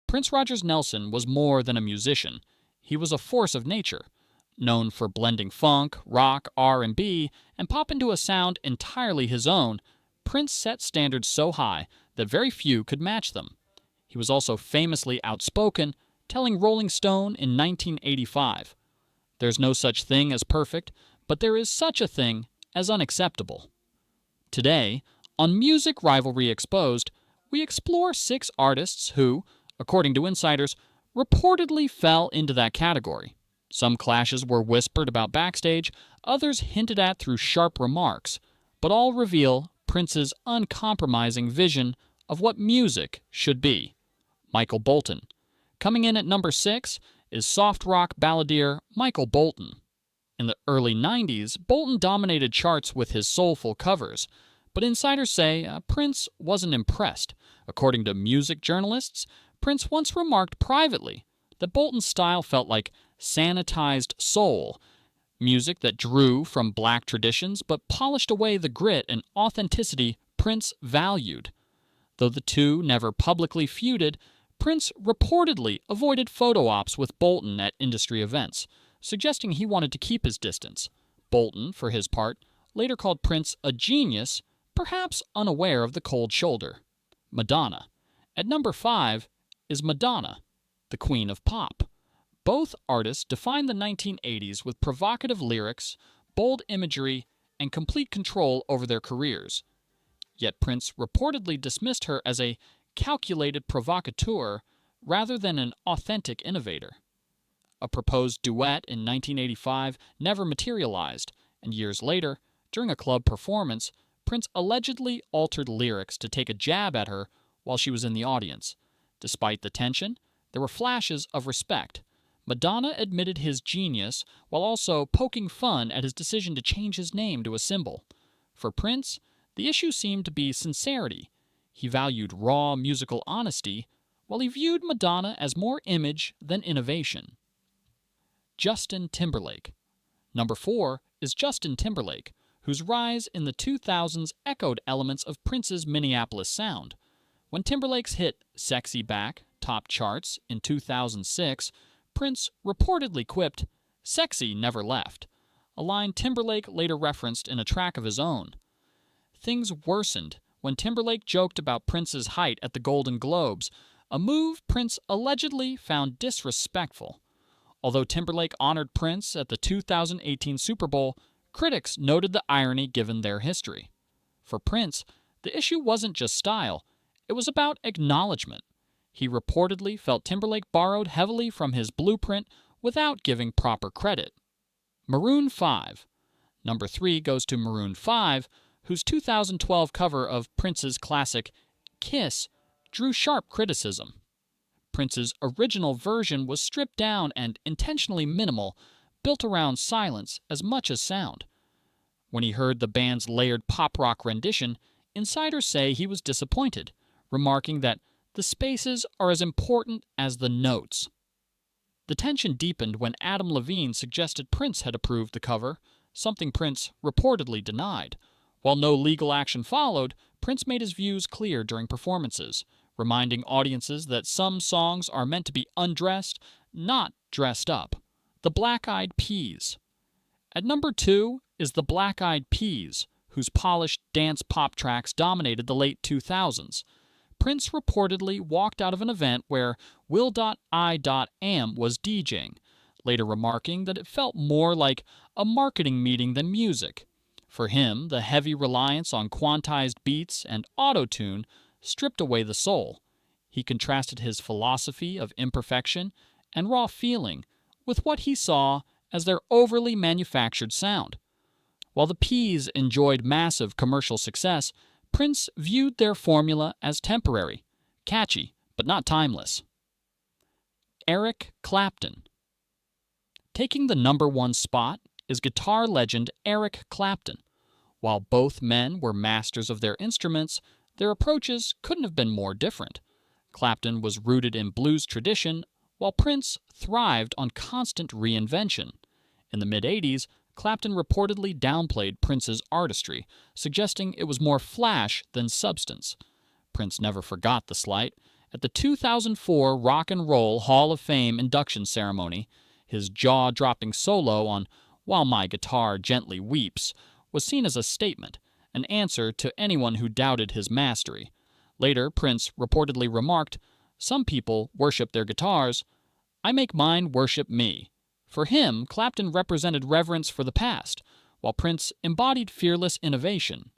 Prince Rogers Nelson was more than a musician. He was a force of nature. Known for blending funk, rock, R&B, and pop into a sound entirely his own, Prince set standards so high that very few could match them. He was also famously outspoken, telling Rolling Stone in 1985, "There's no such thing as perfect, but there is such a thing as unacceptable." Today, on Music Rivalry Exposed, we explore 6 artists who, according to insiders, reportedly fell into that category. Some clashes were whispered about backstage, others hinted at through sharp remarks, but all reveal Prince's uncompromising vision of what music should be. Michael Bolton. Coming in at number 6 is soft rock balladeer Michael Bolton. In the early 90s, Bolton dominated charts with his soulful covers, but insiders say Prince wasn't impressed. According to music journalists, Prince once remarked privately that Bolton's style felt like sanitized soul, music that drew from black traditions but polished away the grit and authenticity Prince valued. Though the two never publicly feuded, Prince reportedly avoided photo ops with Bolton at industry events, suggesting he wanted to keep his distance. Bolton, for his part, later called Prince a genius, perhaps unaware of the cold shoulder. Madonna. At number 5 is Madonna, the queen of pop. Both artists defined the 1980s with provocative lyrics, bold imagery, and complete control over their careers. Yet Prince reportedly dismissed her as a calculated provocateur rather than an authentic innovator. A proposed duet in 1985 never materialized, and years later, during a club performance, Prince allegedly altered lyrics to take a jab at her while she was in the audience. Despite the tension, there were flashes of respect. Madonna admitted his genius while also poking fun at his decision to change his name to a symbol. For Prince, the issue seemed to be sincerity. He valued raw musical honesty, while he viewed Madonna as more image than innovation. Justin Timberlake. Number 4 is Justin Timberlake, whose rise in the 2000s echoed elements of Prince's Minneapolis sound. When Timberlake's hit Sexy Back topped charts in 2006, Prince reportedly quipped, "Sexy never left," a line Timberlake later referenced in a track of his own. Things worsened when Timberlake joked about Prince's height at the Golden Globes, a move Prince allegedly found disrespectful. Although Timberlake honored Prince at the 2018 Super Bowl, critics noted the irony given their history. For Prince, the issue wasn't just style, it was about acknowledgement. He reportedly felt Timberlake borrowed heavily from his blueprint without giving proper credit. Maroon 5. Number 3 goes to Maroon 5, whose 2012 cover of Prince's classic Kiss drew sharp criticism. Prince's original version was stripped down and intentionally minimal, built around silence as much as sound. When he heard the band's layered pop-rock rendition, insiders say he was disappointed, remarking that the spaces are as important as the notes. The tension deepened when Adam Levine suggested Prince had approved the cover, something Prince reportedly denied. While no legal action followed, Prince made his views clear during performances, reminding audiences that some songs are meant to be undressed, not dressed up. The Black Eyed Peas. At number 2 is the Black Eyed Peas, whose polished dance pop tracks dominated the late 2000s. Prince reportedly walked out of an event where Will.I.Am was DJing, later remarking that it felt more like a marketing meeting than music. For him, the heavy reliance on quantized beats and auto-tune stripped away the soul. He contrasted his philosophy of imperfection and raw feeling with what he saw as their overly manufactured sound. While the Peas enjoyed massive commercial success, Prince viewed their formula as temporary, catchy, but not timeless. Eric Clapton. Taking the number 1 spot is guitar legend Eric Clapton. While both men were masters of their instruments, their approaches couldn't have been more different. Clapton was rooted in blues tradition, while Prince thrived on constant reinvention. In the mid-'80s, Clapton reportedly downplayed Prince's artistry, suggesting it was more flash than substance. Prince never forgot the slight, At the 2004 Rock and Roll Hall of Fame induction ceremony, his jaw-dropping solo on While My Guitar Gently Weeps was seen as a statement, an answer to anyone who doubted his mastery. Later, Prince reportedly remarked, "Some people worship their guitars. I make mine worship me." For him, Clapton represented reverence for the past, while Prince embodied fearless innovation.